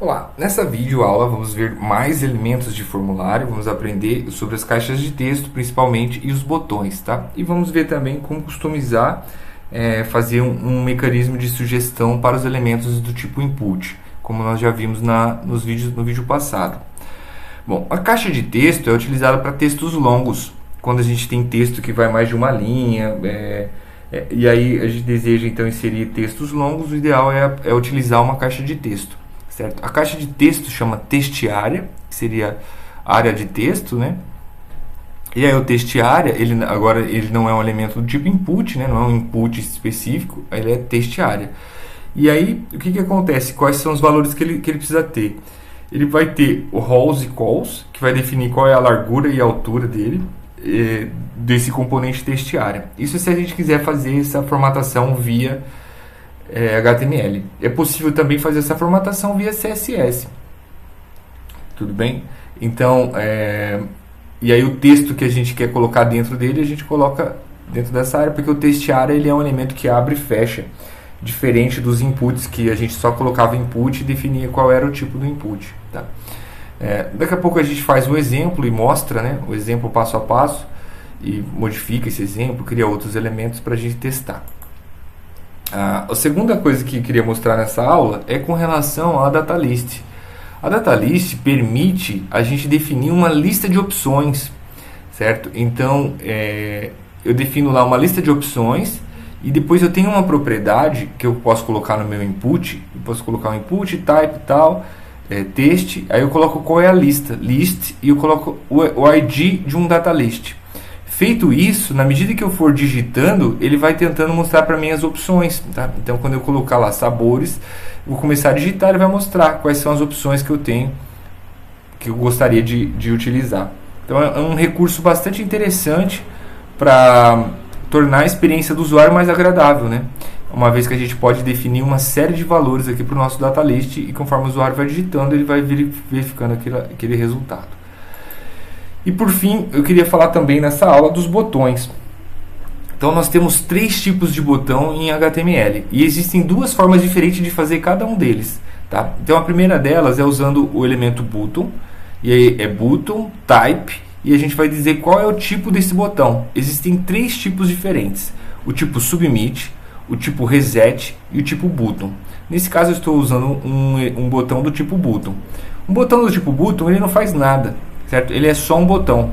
Olá, nessa videoaula vamos ver mais elementos de formulário, vamos aprender sobre as caixas de texto principalmente e os botões, tá? E vamos ver também como customizar, fazer um mecanismo de sugestão para os elementos do tipo input, como nós já vimos no vídeo passado. Bom, a caixa de texto é utilizada para textos longos, quando a gente tem texto que vai mais de uma linha, e aí a gente deseja então inserir textos longos, o ideal é utilizar uma caixa de texto. Certo? A caixa de texto chama textiária, que seria área de texto, né? E aí o textiária, ele não é um elemento do tipo input, né? Não é um input específico, ele é textiária. E aí, o que acontece? Quais são os valores que ele precisa ter? Ele vai ter o rows e calls, que vai definir qual é a largura e a altura desse componente textiária. Isso se a gente quiser fazer essa formatação via HTML. É possível também fazer essa formatação via CSS. Tudo bem? Então, e aí o texto que a gente quer colocar dentro dele, a gente coloca dentro dessa área, porque o textiária ele é um elemento que abre e fecha, diferente dos inputs, que a gente só colocava input e definia qual era o tipo do input. Tá? Daqui a pouco a gente faz um exemplo e mostra, né, o exemplo passo a passo, e modifica esse exemplo, cria outros elementos para a gente testar. A segunda coisa que eu queria mostrar nessa aula é com relação à data list. A data list permite a gente definir uma lista de opções, certo? Então, eu defino lá uma lista de opções e depois eu tenho uma propriedade que eu posso colocar no meu input. Eu posso colocar um input, type tal, text, aí eu coloco qual é a lista, list, e eu coloco o ID de um data list. Feito isso, na medida que eu for digitando, ele vai tentando mostrar para mim as opções. Tá? Então, quando eu colocar lá sabores, eu vou começar a digitar, ele vai mostrar quais são as opções que eu tenho, que eu gostaria de utilizar. Então, é um recurso bastante interessante para tornar a experiência do usuário mais agradável, né? Uma vez que a gente pode definir uma série de valores aqui para o nosso data list e conforme o usuário vai digitando, ele vai verificando aquele resultado. E por fim, eu queria falar também nessa aula dos botões. Então nós temos 3 tipos de botão em HTML e existem 2 formas diferentes de fazer cada um deles. Tá? Então a primeira delas é usando o elemento button, e aí é button, type, e a gente vai dizer qual é o tipo desse botão. Existem 3 tipos diferentes: o tipo submit, o tipo reset e o tipo button. Nesse caso eu estou usando um botão do tipo button. Um botão do tipo button ele não faz nada. Certo? Ele é só um botão.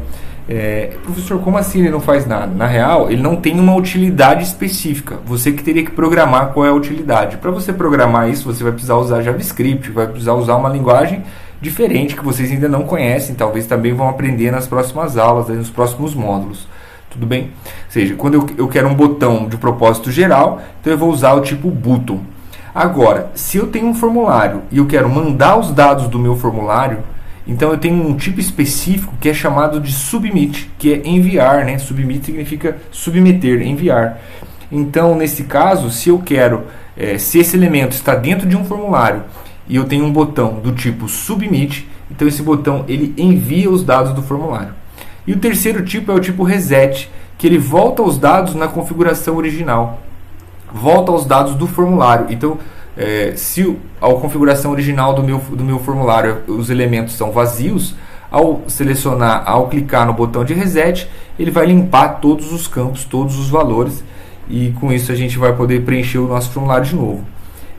Professor, como assim ele não faz nada? Na real, ele não tem uma utilidade específica. Você que teria que programar qual é a utilidade. Para você programar isso, você vai precisar usar JavaScript, vai precisar usar uma linguagem diferente que vocês ainda não conhecem. Talvez também vão aprender nas próximas aulas, nos próximos módulos. Tudo bem? Ou seja, quando eu quero um botão de propósito geral, então eu vou usar o tipo button. Agora, se eu tenho um formulário e eu quero mandar os dados do meu formulário, então eu tenho um tipo específico que é chamado de submit, que é enviar, né? Submit significa submeter, enviar. Então, nesse caso, se eu quero, se esse elemento está dentro de um formulário e eu tenho um botão do tipo submit, então esse botão ele envia os dados do formulário. E o terceiro tipo é o tipo reset, que ele volta os dados na configuração original, volta os dados do formulário. Então, se a configuração original do meu formulário os elementos são vazios, ao clicar no botão de reset, ele vai limpar todos os campos, todos os valores, e com isso a gente vai poder preencher o nosso formulário de novo.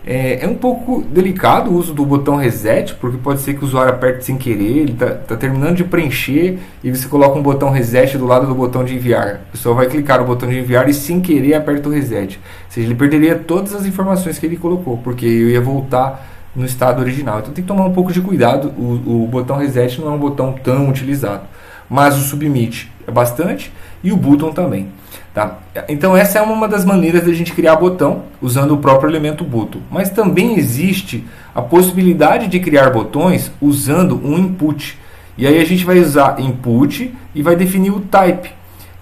É um pouco delicado o uso do botão reset, porque pode ser que o usuário aperte sem querer, ele está terminando de preencher e você coloca um botão reset do lado do botão de enviar. O pessoal vai clicar no botão de enviar e sem querer aperta o reset. Ou seja, ele perderia todas as informações que ele colocou, porque eu ia voltar no estado original. Então tem que tomar um pouco de cuidado, o botão reset não é um botão tão utilizado. Mas o submit é bastante e o button também. Tá? Então essa é uma das maneiras de a gente criar botão usando o próprio elemento button. Mas também existe a possibilidade de criar botões usando um input. E aí a gente vai usar input e vai definir o type.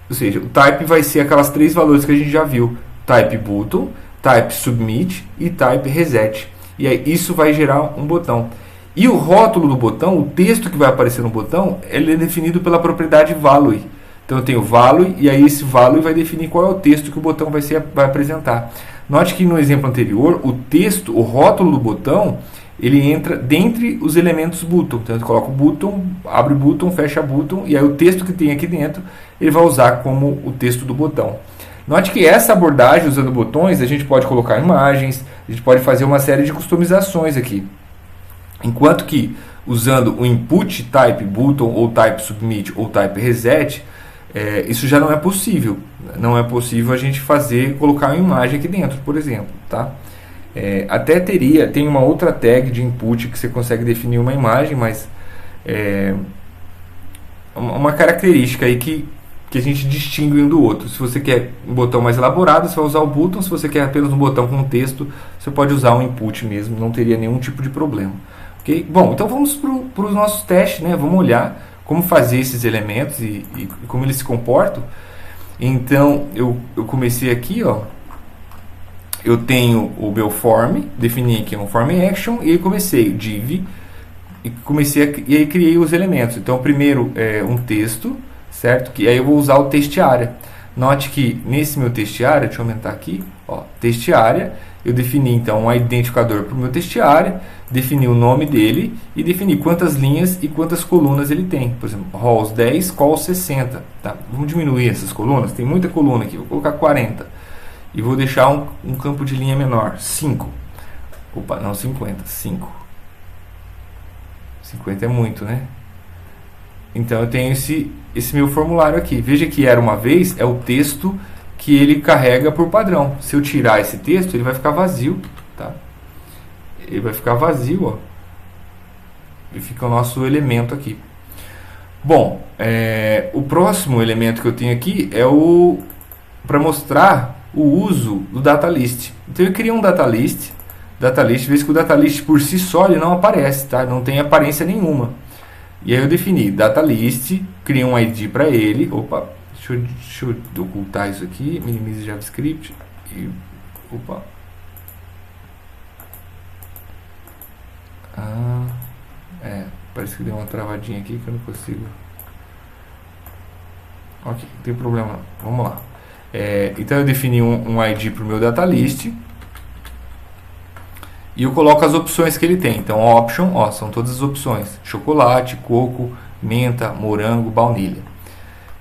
Ou seja, o type vai ser aquelas 3 valores que a gente já viu. Type button, type submit e type reset. E aí isso vai gerar um botão. E o rótulo do botão, o texto que vai aparecer no botão, ele é definido pela propriedade value. Então eu tenho value e aí esse value vai definir qual é o texto que o botão vai apresentar. Note que no exemplo anterior, o texto, o rótulo do botão, ele entra dentre os elementos button. Então, eu coloco button, abre button, fecha button, e aí o texto que tem aqui dentro, ele vai usar como o texto do botão. Note que essa abordagem, usando botões, a gente pode colocar imagens, a gente pode fazer uma série de customizações aqui. Enquanto que, usando o input type button, ou type submit, ou type reset, isso já não é possível. Não é possível a gente colocar uma imagem aqui dentro, por exemplo, tá? Até tem uma outra tag de input que você consegue definir uma imagem, mas uma característica aí que a gente distingue um do outro. Se você quer um botão mais elaborado, você vai usar o button. Se você quer apenas um botão com texto, você pode usar um input mesmo, não teria nenhum tipo de problema. Okay? Bom, então vamos para os nossos testes, né? Vamos olhar como fazer esses elementos e como eles se comportam. Então, eu comecei aqui, ó. Eu tenho o meu form, defini aqui um form action, e aí comecei div, e aí criei os elementos. Então, primeiro é um texto, certo? Que aí eu vou usar o test-area. Note que nesse meu test-area, deixa eu aumentar aqui, ó, test-area, eu defini então um identificador para o meu test-area, defini o nome dele e defini quantas linhas e quantas colunas ele tem. Por exemplo, rows 10, cols 60. Tá? Vamos diminuir essas colunas, tem muita coluna aqui, vou colocar 40. E vou deixar um campo de linha menor, 5. Opa, não, 50, 5. 50 é muito, né? Então eu tenho esse meu formulário aqui. Veja que era uma vez, é o texto que ele carrega por padrão. Se eu tirar esse texto, ele vai ficar vazio, tá? Ele vai ficar vazio, ó. E fica o nosso elemento aqui. Bom, o próximo elemento que eu tenho aqui é para mostrar o uso do data list. Então eu criei um data list, veja que o data list por si só ele não aparece, tá? Não tem aparência nenhuma. E aí eu defini data list, criei um ID para ele. Opa, deixa eu ocultar isso aqui, minimize JavaScript e opa. Parece que deu uma travadinha aqui que eu não consigo. Ok, não tem problema. Vamos lá. Então eu defini um ID para o meu data list e eu coloco as opções que ele tem. Então option, ó, são todas as opções: chocolate, coco, menta, morango, baunilha.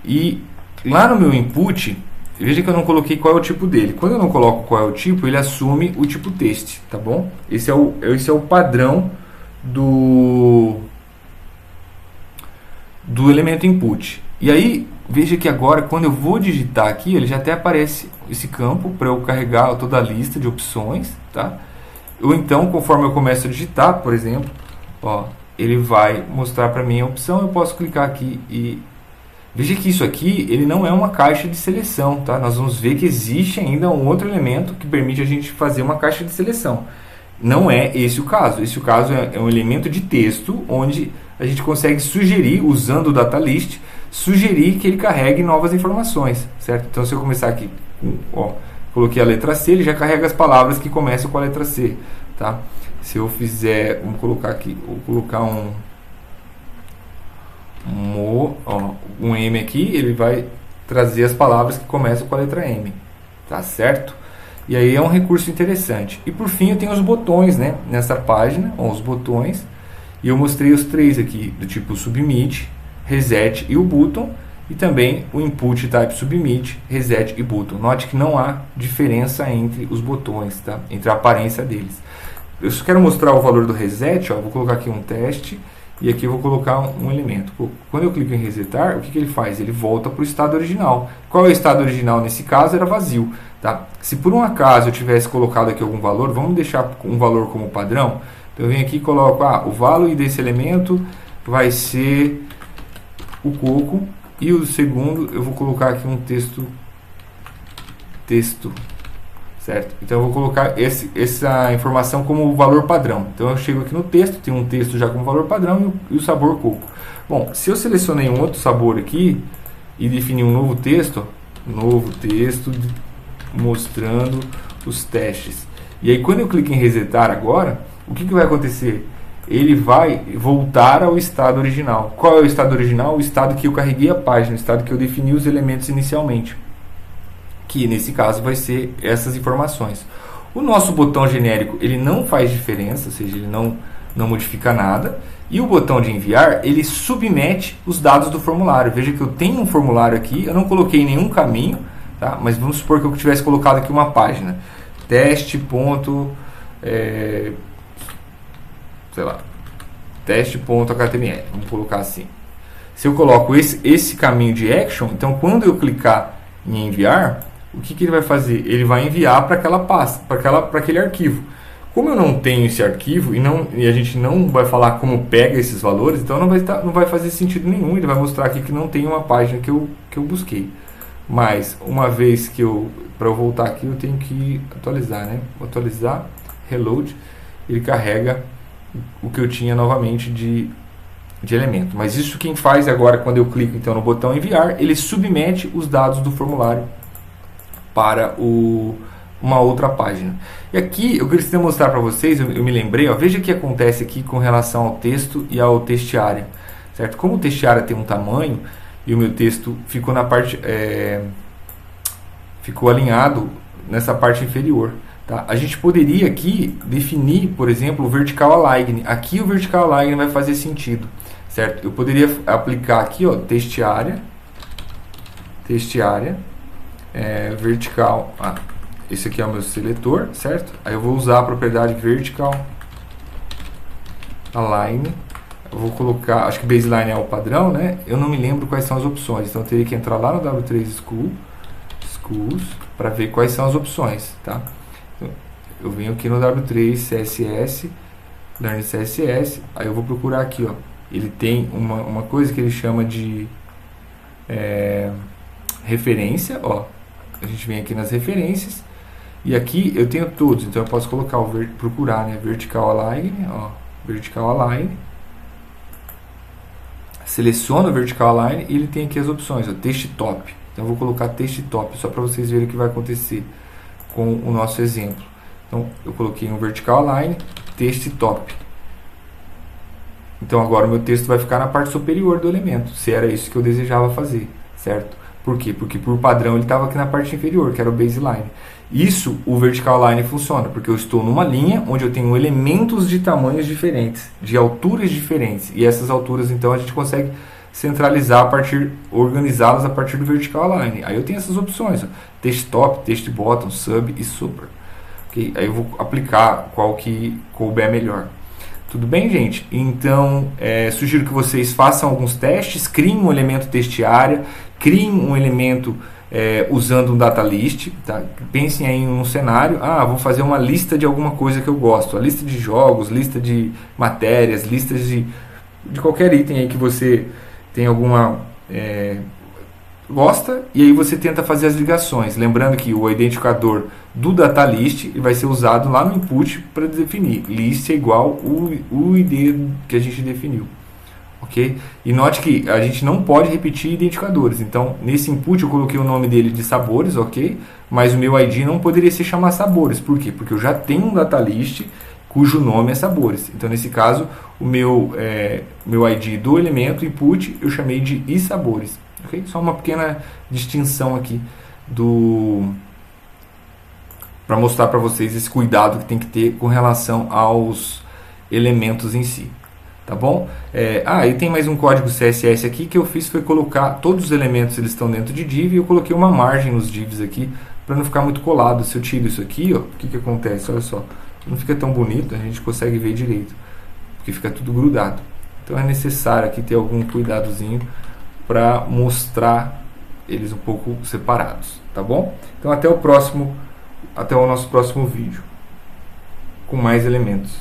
E lá no meu input, veja que eu não coloquei qual é o tipo dele. Quando eu não coloco qual é o tipo, ele assume o tipo text, tá bom? Esse é o padrão do elemento input. E aí veja que agora, quando eu vou digitar aqui, ele já até aparece esse campo para eu carregar toda a lista de opções, tá? Ou então, conforme eu começo a digitar, por exemplo, ó, ele vai mostrar para mim a opção. Eu posso clicar aqui e veja que isso aqui, ele não é uma caixa de seleção, tá? Nós vamos ver que existe ainda um outro elemento que permite a gente fazer uma caixa de seleção. Não é esse o caso. Esse o caso é um elemento de texto onde a gente consegue sugerir, usando o data list, sugerir que ele carregue novas informações, certo? Então, se eu começar aqui, ó, coloquei a letra C, ele já carrega as palavras que começam com a letra C, tá? Se eu fizer, vamos colocar aqui, vou colocar um M aqui, ele vai trazer as palavras que começam com a letra M, tá certo? E aí é um recurso interessante. E por fim eu tenho os botões, né? Nessa página, ó, os botões, e eu mostrei os três aqui, do tipo submit, reset e o button, e também o input type submit, reset e button. Note que não há diferença entre os botões, tá? Entre a aparência deles. Eu só quero mostrar o valor do reset, ó, vou colocar aqui um teste, e aqui eu vou colocar um elemento. Quando eu clico em resetar, o que ele faz? Ele volta para o estado original. Qual é o estado original nesse caso? Era vazio, tá? Se por um acaso eu tivesse colocado aqui algum valor, vamos deixar um valor como padrão. Então eu venho aqui e coloco, o value desse elemento vai ser o coco, e o segundo eu vou colocar aqui um texto, certo? Então eu vou colocar essa informação como valor padrão. Então eu chego aqui no texto, tem um texto já como valor padrão e o sabor coco. Bom, se eu selecionei um outro sabor aqui e definir um novo texto, mostrando os testes. E aí quando eu clico em resetar agora, o que vai acontecer? Ele vai voltar ao estado original. Qual é o estado original? O estado que eu carreguei a página, o estado que eu defini os elementos inicialmente. Que nesse caso vai ser essas informações. O nosso botão genérico, ele não faz diferença, ou seja, ele não modifica nada. E o botão de enviar, ele submete os dados do formulário. Veja que eu tenho um formulário aqui, eu não coloquei nenhum caminho, tá? Mas vamos supor que eu tivesse colocado aqui uma página. teste.html, vamos colocar assim. Se eu coloco esse caminho de action, então quando eu clicar em enviar, o que ele vai fazer? Ele vai enviar para aquela pasta, para aquele arquivo. Como eu não tenho esse arquivo e a gente não vai falar como pega esses valores, então não vai fazer sentido nenhum. Ele vai mostrar aqui que não tem uma página que eu busquei. Mas uma vez que para eu voltar aqui, eu tenho que atualizar, né? Vou atualizar, reload, ele carrega o que eu tinha novamente de elemento. Mas isso quem faz agora, quando eu clico então no botão enviar, ele submete os dados do formulário para uma outra página. E aqui eu queria mostrar para vocês, eu me lembrei, ó, veja o que acontece aqui com relação ao texto e ao textiária, certo? Como o textiária tem um tamanho e o meu texto ficou na parte ficou alinhado nessa parte inferior, tá? A gente poderia aqui definir, por exemplo, o vertical align. Aqui o vertical align vai fazer sentido, certo? Eu poderia aplicar aqui, ó, textiária vertical. Esse aqui é o meu seletor, certo? Aí eu vou usar a propriedade vertical align. Eu vou colocar, acho que baseline é o padrão, né? Eu não me lembro quais são as opções, então eu teria que entrar lá no W3 Schools para ver quais são as opções, tá? Eu venho aqui no W3 CSS, Learn CSS, aí eu vou procurar aqui, ó. Ele tem uma coisa que ele chama de referência, ó. A gente vem aqui nas referências e aqui eu tenho todos, então eu posso colocar procurar, né, vertical align, ó, vertical align. Seleciono o vertical align e ele tem aqui as opções, ó, text top. Então eu vou colocar text top só para vocês verem o que vai acontecer com o nosso exemplo. Então eu coloquei um vertical align, text top. Então agora o meu texto vai ficar na parte superior do elemento, se era isso que eu desejava fazer, certo? Por quê? Porque por padrão ele estava aqui na parte inferior, que era o baseline. Isso, o vertical align funciona, porque eu estou numa linha onde eu tenho elementos de tamanhos diferentes, de alturas diferentes. E essas alturas, então, a gente consegue centralizar organizá-las a partir do vertical align. Aí eu tenho essas opções, ó, text top, text bottom, sub e super. Okay? Aí eu vou aplicar qual que couber melhor. Tudo bem, gente? Então, sugiro que vocês façam alguns testes, criem um elemento textiária, criem um elemento usando um data list, tá? Pensem aí em um cenário, vou fazer uma lista de alguma coisa que eu gosto, a lista de jogos, lista de matérias, listas de qualquer item aí que você tem alguma gosta, e aí você tenta fazer as ligações, lembrando que o identificador do data list vai ser usado lá no input para definir list é igual o ID que a gente definiu, ok? E note que a gente não pode repetir identificadores, então nesse input eu coloquei o nome dele de sabores, ok? Mas o meu ID não poderia se chamar sabores, por quê? Porque eu já tenho um data list cujo nome é sabores, então nesse caso o meu ID do elemento input eu chamei de isabores. Okay? Só uma pequena distinção aqui para mostrar para vocês esse cuidado que tem que ter com relação aos elementos em si, tá bom? E tem mais um código CSS aqui que eu fiz, foi colocar todos os elementos, eles estão dentro de div, e eu coloquei uma margem nos divs aqui para não ficar muito colado. Se eu tiro isso aqui, ó, o que acontece? Olha só, não fica tão bonito, a gente consegue ver direito, porque fica tudo grudado. Então é necessário aqui ter algum cuidadozinho para mostrar eles um pouco separados, tá bom? Então até o nosso próximo vídeo com mais elementos.